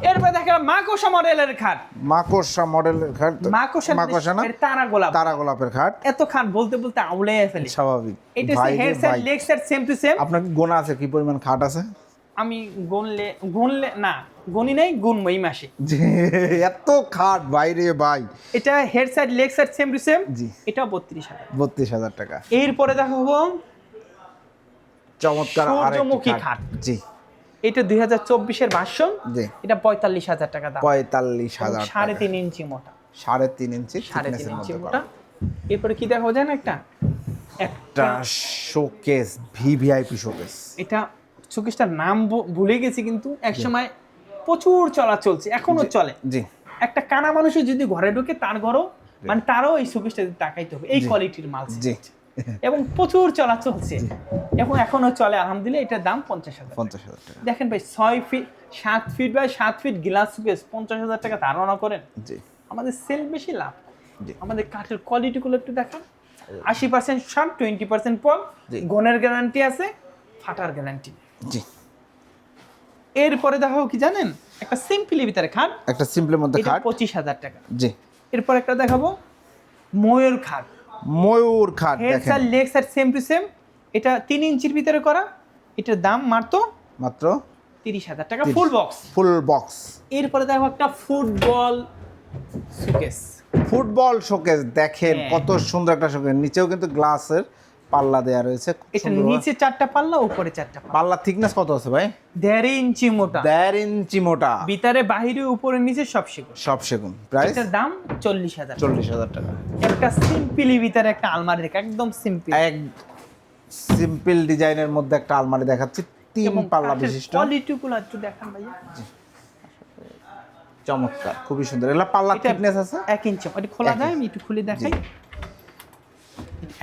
এরপরে দেখেন মাকোসা মডেলের খাট। মাকড়সা মডেলের খাট, মাকোসা না, এর তারা গোলাপ। তারা গোলাপের খাট। এত খাট বলতে বলতে আউলে ফেলি। স্বাভাবিক। এটা ভাই হচ্ছে রে হেড সাইড ভাই। Leg side same to same. আপনার কি গোনা আছে কি পরিমাণ খাট আছে? আমি গুনলে না, গনি নাই, গুনবো এই মাসে। জি, এত খাট ভাই রে ভাই। এটা head side leg side same to same. জি। এটা 32,000। 32,000 টাকা। এরপরে দেখাবো চমৎকার সূর্যমুখী আরেকটি খাট। খাট। জি। এটা 2024-এর ভার্সন। জি। এটা 45,000 টাকা দাম। 45,000 টাকা। 3.5 ইঞ্চি মোটা। 3.5 ইঞ্চি 3.5 thickness-এর ইঞ্চি মধ্যে মোটা। করা। এরপরে কি দেখাবো জানেন একটা শোকেস, ভিভিআইপি শোকেস। এটা শোকেসটার নাম ভুলে গেছি, কিন্তু একসময় প্রচুর চলা চলছে, এখনো চলে। জি। একটা কানা মানুষের যদি ঘরে ঢোকে তার ঘরও মানে তারও এই শোকেসটা তাকাইতে হবে, এই কোয়ালিটির মাল। জি। এবং প্রচুর চলা চলছে এবং এখনো চলে আলহামদুলিল্লাহ। এটার দাম 50,000। 50,000 টাকা। দেখেন ভাই 6 feet 7 feet by 7 feet glass showcase 50,000 টাকা ধারণা করেন। জি। আমাদের সেল বেশি লাভ। জি। আমাদের কাঠের কোয়ালিটিগুলো একটু দেখান। 80% শার্ট, 20% পল, জি। গনের গ্যারান্টি আছে, ফাটার গ্যারান্টি। জি। এরপরে দেখো কি জানেন, একটা সিম্পলি ভিতরে খাট। একটা সিম্পলের মধ্যে এটা খাট। 25,000 টাকা। জি। এরপর একটা দেখাবো ময়ূর খাট। ময়ূর খাট হেড দেখেন, side leg side same to same. এটা 3 ইঞ্চির ভিতরে করা। এটার দাম মাত্র মাত্র 30,000 টাকা, ফুল বক্স। Full box. এরপরে দেখো একটা ফুটবল শোকেস। ফুটবল শোকেস দেখেন, হ্যাঁ। কত সুন্দর একটা শোকেস। নিচেও কিন্তু গ্লাসের পাল্লা দেয়া রয়েছে, খুব এটা সুন্দর। নিচে 4টা পাল্লা, উপরে 4টা পাল্লা। পাল্লা থিকনেস কত আছে ভাই? 1.5 ইঞ্চি মোটা। 1.5 ইঞ্চি মোটা। ভিতরে বাহিরে উপরে নিচে সব সেগুন। সব সেগুন। প্রাইস এটার দাম 40,000। 40,000 টাকা। একটা সিম্পলি ভিতরে একটা আলমারি রেখা, একদম সিম্পল। এক সিম্পল ডিজাইনের মধ্যে একটা আলমারি দেখাচ্ছি, 3 পাল্লা বিশিষ্ট। কোয়ালিটিগুলো একটু দেখান ভাইয়া। চমৎকার, খুবই সুন্দর। এগুলা পাল্লা এটা থিকনেস আছে 1 ইঞ্চি। এটা খোলা এক যায়, ইঞ্চি। আমি একটু খুলে দেখাই।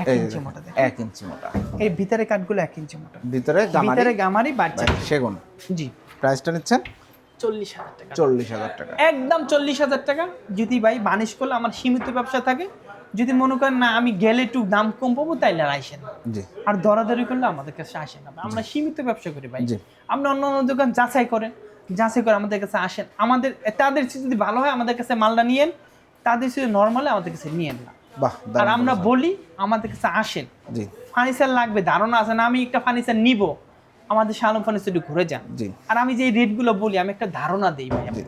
1 এই ইঞ্চি দেখেন, মোটা দেখেন। 1 ইঞ্চি মোটা। এই ভিতরে কাঠগুলো 1 ইঞ্চি মোটা। ভিতরে গামারি, ভিতরে গামারি বাচ্চা। সেগুন। জি। প্রাইসটা নিচ্ছেন 40,000 টাকা। 40,000 টাকা। একদম 40,000 টাকা। যদি ভাই বানিশ করলে আমার সীমিত ব্যবসা থাকে, যদি মনে করেন না আমি গেলে একটু দাম কম পাবো, তাইলে আসেন। জি। আর দরাদরি করলে আমাদের কাছে আসেন না, আমরা সীমিত ব্যবসা করি ভাই। জি। আমরা অন্য অন্য দোকান যাচাই করে আমাদের কাছে আসেন। আমাদের তাদের চেয়ে যদি ভালো হয় আমাদের কাছে মালটা নিয়েন, তাদের চেয়ে নর্মালে আমাদের কাছে নিয়েন না। বাহ, আর দারুণ আমরা বলেছেন। বলি আমাদের কাছে আসেন। জি। ফার্নিচার লাগবে, ধারণা আছে না আমি একটা ফার্নিচার নিব, আমাদের শালম ফার্নিচার ঘুরে যান। জি। আর আমি যে রেটগুলো বলি আমি একটা ধারণা দিই ভাই। জি।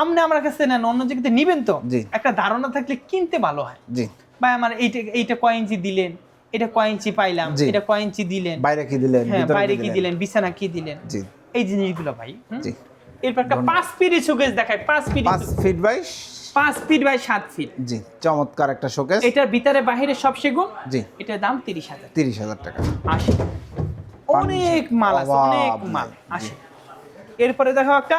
আপনি আমার কাছে নেন, অন্য জায়গাতে নিবেন তো, জি। একটা ধারণা থাকলে কিনতে ভালো হয়। জি। ভাই আমার এইটা কয় ইঞ্চি দিলেন, এটা কয় ইঞ্চি পাইলাম, জি। এটা কয় ইঞ্চি দিলেন, বাইরে কি দিলেন, হ্যাঁ ভিতরে বাইরে কি কি দিলেন? দিলেন, বিছানা কি দিলেন, জি। এই জিনিসগুলো ভাই। জি। এরপর একটা 5 ফিট শোকেস দেখায়। 5 feet 5 feet by 5 feet by 7 feet. জি, চমৎকার একটা শোকেস। এটার ভিতরে বাহিরে সব সেগুন। জি। এটার দাম 30,000। 30,000 টাকা। আসে অনেক মাল আছে, অভাব অনেক নাই। মাল আসে। এরপরে দেখো একটা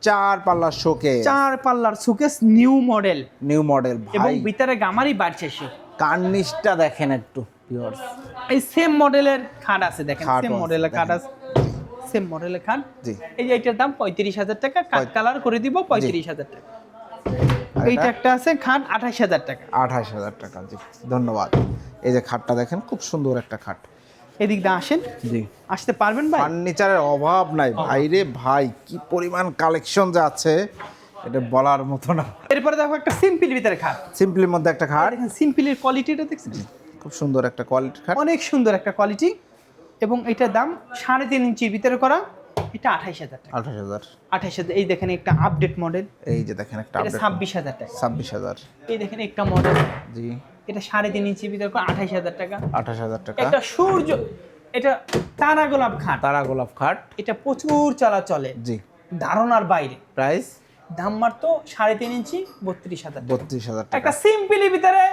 4 পাল্লা শোকেস, 4 পাল্লার showcase, new model new model. এবং ভাই ভিতরে গামারি বাড়ছে সে। কার্নিশটা দেখেন একটু ভিউয়ার্স। এই সেম মডেলের খাট আছে, দেখেন খাটও সেম আছে, মডেলের খাট দেখেন। আছে, সেম মডেলের খাট। জি। এই যে এটার দাম 35,000 টাকা, কাট কালার করে দিব 35,000 টাকা। আর এইটা এটা একটা আছে খাট 28,000 টাকা। 28,000 টাকা। জি, ধন্যবাদ। এই যে খাটটা দেখেন, খুব সুন্দর একটা খাট। এদিক দিয়ে আসেন, জি। আসতে পারবেন ভাই? ফার্নিচারের অভাব নাই ভাই রে ভাই, কি পরিমাণ কালেকশন যে আছে এটা বলার মতো না। এরপরে দেখো একটা সিম্পল ভিতরে খাট। সিম্পলির মধ্যে একটা খাট, দেখেন সিম্পলের কোয়ালিটিটা দেখছেন, খুব সুন্দর একটা কোয়ালিটির খাট। অনেক সুন্দর একটা কোয়ালিটি। এবং এটার দাম 3.5 ইঞ্চির ভিতরে করা। এটা 28,000 টাকা। 28,000। 28,000। এই দেখেন একটা আপডেট মডেল, এই যে দেখেন একটা এটা আপডেট, 26,000 টাকা। 26,000। এই দেখেন একটা মডেল, জি। এটা 3.5 ইঞ্চির ভিতরে করা, 28,000 টাকা। 28,000 টাকা। একটা সূর্য, এটা তারা গোলাপ খাট। তারা গোলাপ খাট। এটা প্রচুর চলাচলে, জি। ধারণার বাইরে। প্রাইস দাম মাত্র 3.5 ইঞ্চি, 32,000 টাকা। 32,000 টাকা। একটা সিম্পলি ভিতরে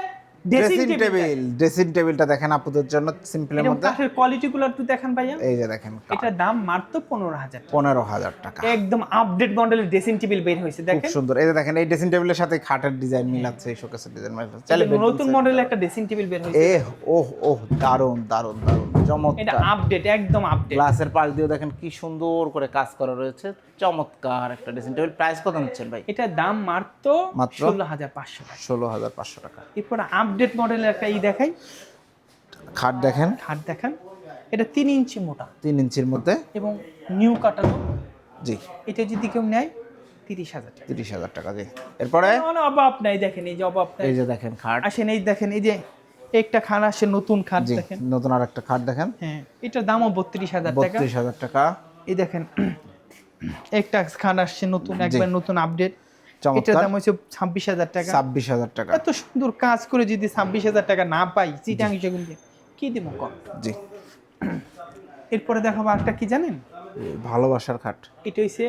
dressing dressing table. Table, dressing টেবিলটা দেখেন আপুদের জন্য সিম্পলের এরকম মধ্যে। কাঠের কোয়ালিটিগুলো একটু দেখেন ভাইয়া। এই যে দেখেন, এটার দাম মাত্র 15,000 টাকা। 15,000 টাকা। একদম আপডেট মডেলের ড্রেসিং টেবিল বের হয়েছে, খুব দেখেন সুন্দর। এই যে দেখেন, এই ড্রেসিং টেবিলের সাথে খাটের ডিজাইন মিলাচ্ছে, এই শোকেসের ডিজাইন মিলাচ্ছে। চাইলে এটা নতুন মডেলের একটা ড্রেসিং টেবিল বের হয়েছে। ওহ ওহ, দারুন দারুন দারুন, এটা চমৎকার। আপডেট, একদম আপডেট। গ্লাসের পাশ দিয়ে দেখেন কি সুন্দর করে কাজ করা রয়েছে, চমৎকার একটা ড্রেসিং টেবিল। প্রাইস কত নিচ্ছেন ভাই? এটার দাম মাত্র মাত্র 16,500 টাকা। 16,500 টাকা। এরপর আপডেট মডেলের একটা দেখাই, খাট দেখেন, খাট দেখান। এটা 3 ইঞ্চি মোটা 3 ইঞ্চির মধ্যে, এবং নিউ কাটানো। জি এটা যদি কেউ নেয় 30,000 টাকা। 30,000 টাকা। জি এরপরে কোনো অভাব নাই, দেখেন এই যে অভাব নাই। এই যে দেখেন খাট, আসেন এই দেখেন, এই যে একটা খাট আসে, নতুন খাট জি দেখেন। নতুন আরেকটা খাট দেখেন, হ্যাঁ, এটার দামও 32,000 টাকা। 32,000 টাকা। এই দেখেন একটা খাট আসছে নতুন, একবার নতুন আপডেট, চমৎকার। এটার দাম হচ্ছে 26,000 টাকা। 26,000 টাকা। এত সুন্দর কাজ করে যদি 26,000 টাকা না পাই চিটাং সেগুন দিয়ে কি দিব কম। জি এরপরে দেখাবো একটা কি জানেন, ভালোবাসার খাট, এটা হচ্ছে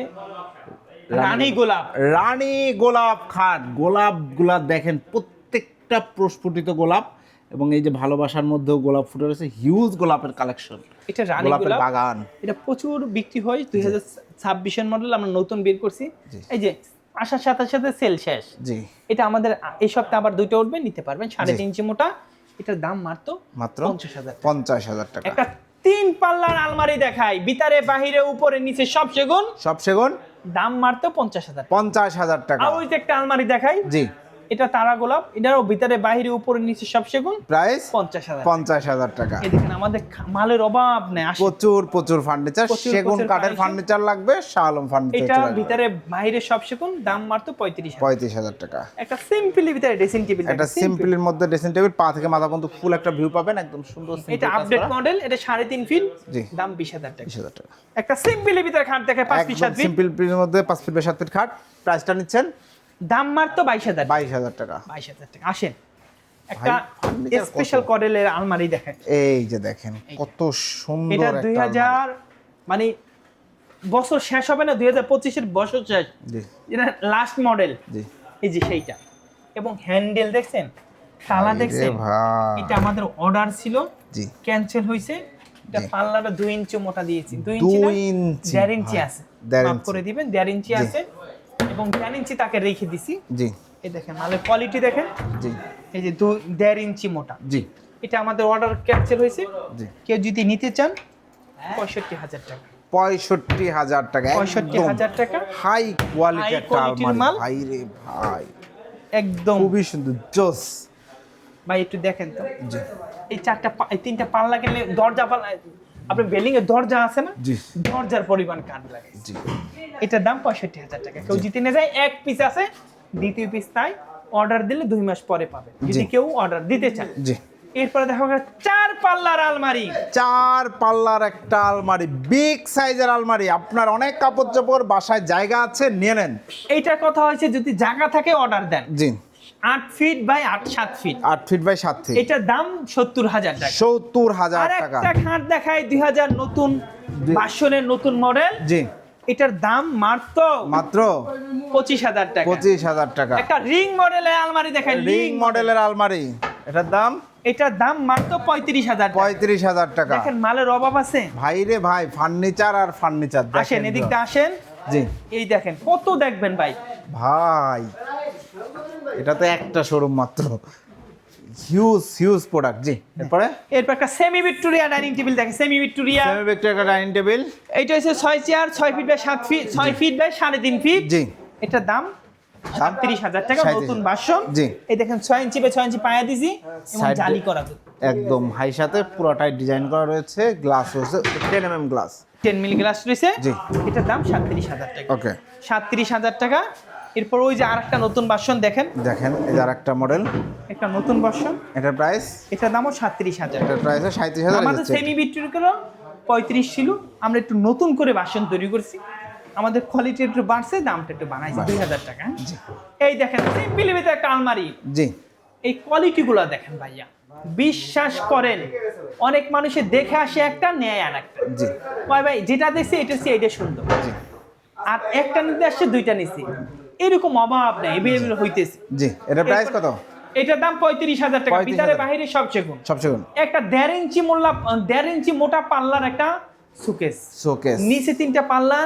রানী গোলাপ। রানী গোলাপ খাট। গোলাপগুলা দেখেন প্রত্যেকটা প্রস্ফুটিত গোলাপ, এবং এই যে ভালোবাসার মধ্যেও গোলাপ ফুটে রয়েছে, হিউজ গোলাপের কালেকশন, এটা রানী গোলাপের গোলাপ বাগান। এটা প্রচুর বিক্রি হয়। 2026 এর মডেল আমরা নতুন বের করছি। জি। এই যে আসার সাথে সাথে সেল শেষ। জি এটা আমাদের এই সপ্তাহে আবার দুটো উঠবে, নিতে পারবেন। 3.5 ইঞ্চি মোটা, এটার দাম মাত্র 50,000 টাকা। 50,000 টাকা। একটা 3 পাল্লার আলমারি দেখাই, ভিতরে বাহিরে উপরে নিচে সব সেগুন, সব সেগুন, দাম মাত্র 50,000 টাকা। 50,000 টাকা। আর ওই যে একটা আলমারি দেখাই, জি এটা তারা গোলাপ, এটারও ভিতরে বাহিরে উপরে নিচে সব সেগুন, প্রাইস 50,000। 50,000 টাকা। এই দেখেন আমাদের মালের অভাব নেই। প্রচুর ফার্নিচার, প্রচুর সেগুন কাঠের furniture। ফার্নিচার লাগবে, শাহ আলম ফার্নিচার এটা চলে আসবে। ভিতরে বাহিরে সব সেগুন, দাম মাত্র 35,000। 35,000 টাকা। একটা সিম্পলি ভিতরে ড্রেসিং টেবিল, একটা সিম্পলের মধ্যে ড্রেসিং টেবিল, পা থেকে মাথা পর্যন্ত ফুল একটা ভিউ পাবেন, একদম সুন্দর simple এটা কাজ আপডেট করা। মডেল, এটা 3.5 ফিট, জি। দাম 20,000 টাকা। 20,000 টাকা। একটা সিম্পলি ভিতরে খাট দেখায় 5 ফিট 7 ফিট, সিম্পলের মধ্যে 5 ফিট বাই 7 ফিট খাট, প্রাইসটা নিচ্ছেন দাম মাত্র 22,000 টাকা। 22,000 টাকা। 22,000 টাকা। আসেন একটা furniture কত? স্পেশাল কডেলের আলমারি দেখায়। এই যে দেখেন কত সুন্দর এটা একটা 2000 মানে বছর শেষ হবে না, 2025 এর বছর শেষ, জি এটা লাস্ট মডেল। জি। এই যে সেইটা, এবং হ্যান্ডেল দেখছেন, তালা এই যে দেখছেন, ভাই। এটা আমাদের অর্ডার ছিল, জি ক্যান্সেল হয়েছে। এটা জি। পাল্লাটা 2 ইঞ্চি মোটা দিয়েছি, 2 2 ইঞ্চি না, ইঞ্চি 1.5 ইঞ্চি ভাই। আছে, 1.5 মাফ ইঞ্চি। করে দিবেন, 1.5 ইঞ্চি জি। আছে, এবং 1.5 ইঞ্চি তাকে রেখে দিছি। জি এই দেখেন মালের কোয়ালিটি দেখেন, জি এই যে 1.5 ইঞ্চি মোটা, জি এটা আমাদের অর্ডার ক্যান্সেল হয়েছে। জি। কেউ যদি নিতে চান 65,000 টাকা। 65,000 টাকা। 65,000 টাকা, হাই কোয়ালিটি High একটা quality র আলমারি মাল। ভাই রে ভাই, একদম খুবই সুন্দর জোস। ভাই একটু দেখেন তো, জি এই এই 3টা পাল্লা কিনলে দরজা পাল্লা, আপনি বিল্ডিং এর দরজা আছে না, জি দরজার পরিমাণ কাঠ লাগে। জি। এটার দাম 65,000 টাকা। কেউ জিতে নিয়ে যায়, এক পিস আছে, দ্বিতীয় পিস তাই অর্ডার দিলে 2 মাস পরে পাবে, যদি জি। কেউ অর্ডার দিতে চায়। জি। এরপরে দেখা গেল 4 পাল্লার আলমারি। 4 পাল্লার একটা আলমারি, বিগ সাইজের আলমারি। আপনার অনেক কাপড় চোপড়, বাসায় জায়গা আছে, নিয়ে নেন। এইটার কথা হয়েছে যদি জায়গা থাকে অর্ডার দেন। জি 8 feet by 7 feet, 8 feet by 7 feet, এটার দাম 70,000 টাকা। 70,000 আর টাকা। একটা খাট দেখাই 2000 নতুন বাসনের নতুন মডেল, জি এটার দাম মাত্র মাত্র 25,000 টাকা। 25,000 টাকা। একটা রিং মডেলের আলমারি দেখাই, রিং মডেলের আলমারি, এটার দাম এটার দাম মাত্র 35,000 টাকা। 35,000 টাকা। দেখেন মালের অভাব আছে। ভাই রে ভাই, ফার্নিচার আর ফার্নিচার আসেন এদিকটা আসেন, জি এই দেখেন কত দেখবেন ভাই। ভাই, এটা তো একটা শোরুম মাত্র, হিউজ প্রোডাক্ট। জি এরপরে এরপর একটা সেমি ভিক্টোরিয়া ডাইনিং টেবিল দেখেন, semi Victoria. Semi Victoria dining table, এইটা হচ্ছে 6 chair, 6 feet by 7 feet, 6 feet by 3.5 feet. জি এটার দাম 37,000 টাকা, 37,000 নতুন বাসন। জি। এই দেখেন 6 ইঞ্চি বাই 6 ইঞ্চি পায়া দিছি, এবং Side জালি দিয়ে- করা একদম হাই সাথে পুরোটাই ডিজাইন করা রয়েছে, গ্লাস রয়েছে 10 mm গ্লাস। 10 মিলি গ্লাস রয়েছে। জি। এটার দাম 37,000 টাকা। ওকে 37,000 টাকা। এরপর ওই যে আরেকটা নতুন বাসন দেখেন, দেখেন, এই যে আরেকটা মডেল, একটা নতুন বাসন, এটার প্রাইস, এটার দামও 37,000 টাকা। এটার প্রাইস 37,000 আমাদের যাচ্ছে। সেমি ভিক্টোরিয়া 35 ছিল, আমরা একটু নতুন করে বাসন তৈরি করছি, আমাদের কোয়ালিটি একটু বাড়ছে, দামটা একটু বাড়াইছে 2,000 টাকা। এই দেখেন সিম্পলি ভিতরে একটা আলমারি, জি এই কোয়ালিটিগুলো দেখেন ভাইয়া, বিশ্বাস করেন অনেক মানুষের দেখে আসে একটা, নেয় আর একটা। জি ভাই ভাই যেটা দেখছি এটা সুন্দর, জি আর একটা নিতে আসছে দুইটা নিছি, এরকম অভাব নেই, এভেলেবল হইতেছে। জি। এটার প্রাইস কত? এটার দাম 35,000 টাকা, 35,000 ভিতরে বাহিরে সব সেগুন। সব সেগুন। একটা 1.5 ইঞ্চি মোটা পাল্লার একটা সুকেস, শোকেস, নিচে 3টা পাল্লা,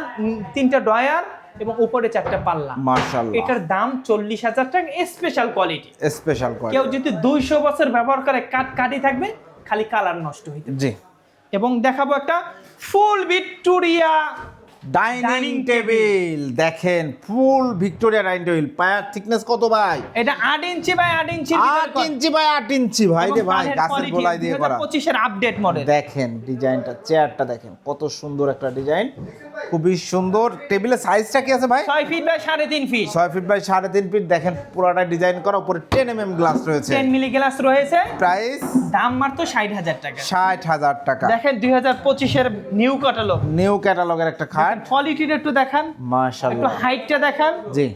3টা ডয়ার, এবং উপরে 4টা পাল্লা। মাশাআল্লাহ। এটার দাম 40,000 টাকা, স্পেশাল কোয়ালিটি। স্পেশাল কেউ কোয়ালিটি। যদি 200 বছর ব্যবহার করে কাটি থাকবে, খালি কালার নষ্ট হইতে। জি এবং দেখাবো একটা ফুল ভিক্টোরিয়া ডাইনিং টেবিল দেখেন, ফুল ভিক্টোরিয়া ডাইনিং টেবিল। পায়ার থিকনেস কত ভাই? এটা 8 inch by 8 inch 8 inch by 8 ইঞ্চি ভাই রে ভাই, গাছের গোলায় দিয়ে করা। 2025 এর আপডেট মডেল। দেখেন ডিজাইনটা, চেয়ারটা দেখেন কত সুন্দর একটা ডিজাইন, খুবই সুন্দর। টেবিলের সাইজটা কি আছে ভাই? 6 feet by 3.5 feet. 6 feet by 3.5 feet. দেখেন পুরোটা ডিজাইন করা, উপরে 10 mm গ্লাস রয়েছে। 10 মিলি গ্লাস রয়েছে। প্রাইস দাম মাত্র 60,000 টাকা। 60,000 টাকা। দেখেন 2025 এর নিউ ক্যাটালগ, নিউ ক্যাটালগের একটা খাট, কোয়ালিটিটা একটু দেখান, একটু মাশাআল্লাহ। হাইটটা দেখান। জি,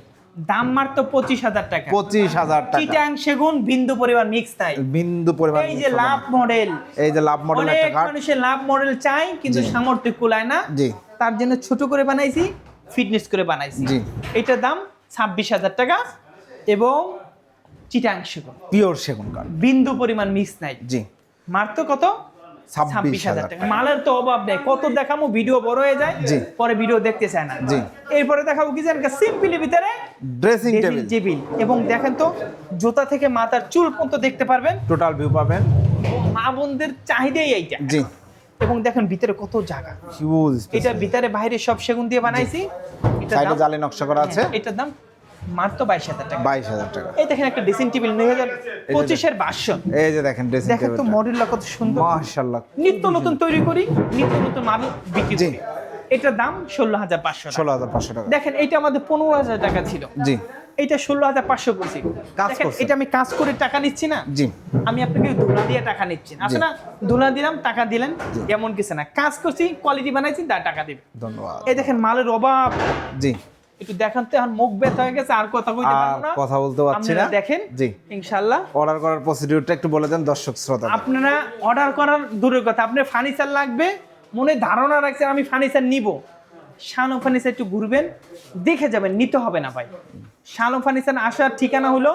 দাম মাত্র 25,000 টাকা। 25,000 টাকা। চিটাং সেগুন বিন্দু পরিমাণ মিক্স তাই। বিন্দু পরিমাণ। এই যে লাভ মডেল, এই যে লাভ মডেল অনেক একটা খাট। মানুষের লাভ মডেল চাই কিন্তু জি। সামর্থ্য কুলায় না, জি, তার জন্য ছোট করে বানাইছি, ফিটনেস করে বানাইছি। জি। এটার দাম 26,000 টাকা এবং চিটাং সেগুন পিওর সেগুন কাঠ। বিন্দু পরিমাণ মিক্স নাই। জি, মাত্র কত? 26,000 টাকা। মালের তো অভাব নেই, কত দেখামো, ভিডিও বড় হয়ে যায়, জি। পরে ভিডিও দেখতে চায় না। জি। এরপরে দেখাবো কি জানেন, সিম্পলি ভিতরে ড্রেসিং টেবিল। টেবিল এবং দেখেন তো জুতা থেকে মাথার চুল পর্যন্ত দেখতে পারবেন। টোটাল ভিউ পাবেন। মা বোনদের চাহিদাই এইটা। জি, এবং দেখেন ভিতরে কত জায়গা। হিউজ। এটা ভিতরে বাইরে সব সেগুন দিয়ে বানাইছি। এটা সাইডে জালি নকশা করা আছে। এটার দাম মাত্র 22,000 টাকা। 22,000 টাকা। এই দেখেন একটা ড্রেসিং টেবিল 2025 এর ভার্সন। এই যে দেখেন ড্রেসিং দেখেন টেবিল। তো মডেলটা কত সুন্দর। মাশাআল্লাহ। নিত্য নতুন তৈরি করি, নিত্য নতুন মাল বিক্রি জি। করি। এটার দাম 16,500 টাকা। 16,500 টাকা। দেখেন এটা আমাদের 15,000 টাকা ছিল, জি, এটা 16,500 করছি। কাজ দেখেন, করছেন। এটা আমি কাজ করে টাকা নিচ্ছি না, জি, আমি আপনাকে ধুলা দিয়ে টাকা নিচ্ছি না। আছে জি। না, ধুলা দিলাম টাকা দিলেন, এমন কিছু না। কাজ করছি, কোয়ালিটি বানাইছি, তার টাকা দিবে। ধন্যবাদ। এই দেখেন মালের অভাব, জি, একটু দেখান তো, এখন মুখ ব্যথা হয়ে গেছে, আর কথা কইতে পারবো না। আর কথা বলতে পারছি আপনারা না। দেখেন, জি। ইনশাআল্লাহ। অর্ডার করার প্রসিডিউরটা একটু বলে দেন দর্শক শ্রোতা। আপনারা অর্ডার করার দূরের কথা, আপনার ফার্নিচার লাগবে, মনে ধারণা রাখছেন আমি ফার্নিচার নিব, শানু ফার্নিচার একটু ঘুরবেন, দেখে যাবেন, নিতে হবে না ভাই। শানু ফার্নিচার আসার ঠিকানা হলো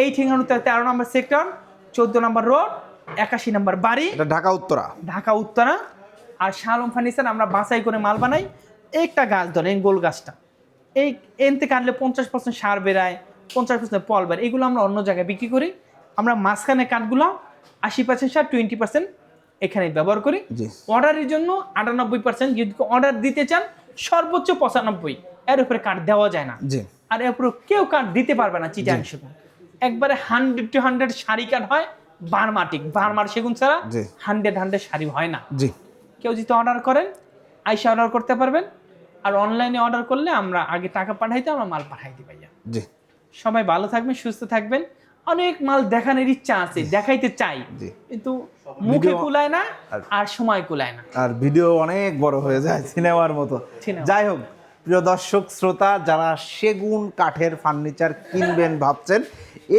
এই ঠিকানাতে 13 নম্বর সেক্টর, 14 নম্বর রোড, 81 নম্বর বাড়ি, এটা ঢাকা উত্তরা। ঢাকা উত্তরা। আর শালম ফার্নিচার আমরা বাছাই করে মাল বানাই। একটা গাছ ধরেন, গোল গাছটা, এই এনতে কাটলে 50% সার বেরায়, 50% ফল বের, এগুলো আমরা অন্য জায়গায় বিক্রি করি। আমরা মাঝখানে কাঠগুলো 80% সার, 20% এখানে ব্যবহার করি। জি। অর্ডারের জন্য 98%, যদি অর্ডার দিতে চান সর্বোচ্চ 95, এর উপরে কাঠ দেওয়া যায় না। জি, আর এর উপরে কেউ কাঠ দিতে পারবে না। চিটাং সেগুন একবারে 100 to 100 শাড়ি কাঠ হয়, বারমাটিক, বারমার সেগুন ছাড়া জি। 100 শাড়ি হয় না। জি, কেউ যদি অর্ডার করেন, আইসা অর্ডার করতে পারবেন। আর অনলাইনে অর্ডার করলে আমরা আগে টাকা পাঠাইতে, আমরা মাল পাঠাই দিই ভাইয়া। জি, সবাই ভালো থাকবেন, সুস্থ থাকবেন। অনেক মাল দেখানোর ইচ্ছা আছে, দেখাইতে চাই, জি। কিন্তু মুখে ভিডিও- কুলায় না, আর সময় কুলায় না। আর ভিডিও অনেক বড় হয়ে যায় সিনেমার মতো। সিনেমা। যাই হোক, প্রিয় দর্শক শ্রোতা, যারা সেগুন কাঠের ফার্নিচার কিনবেন ভাবছেন,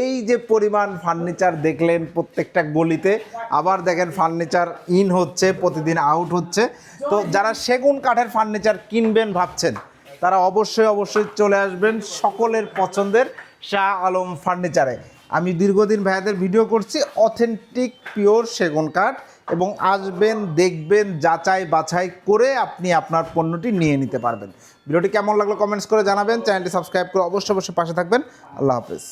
এই যে পরিমাণ ফার্নিচার দেখলেন প্রত্যেকটা গলিতে, আবার দেখেন ফার্নিচার ইন হচ্ছে, প্রতিদিন আউট হচ্ছে। তো যারা সেগুন কাঠের ফার্নিচার কিনবেন ভাবছেন, তারা অবশ্যই চলে আসবেন সকলের পছন্দের শাহ আলম ফার্নিচারে। আমি দীর্ঘদিন ভাইয়াদের ভিডিও করছি, অথেন্টিক পিওর সেগুন কাঠ, এবং আসবেন, দেখবেন, যাচাই বাছাই করে আপনি আপনার পণ্যটি নিয়ে নিতে পারবেন। ভিডিওটি কেমন লাগলো কমেন্টস করে জানাবেন, চ্যানেলটি সাবস্ক্রাইব করে অবশ্যই পাশে থাকবেন। আল্লাহ হাফেজ।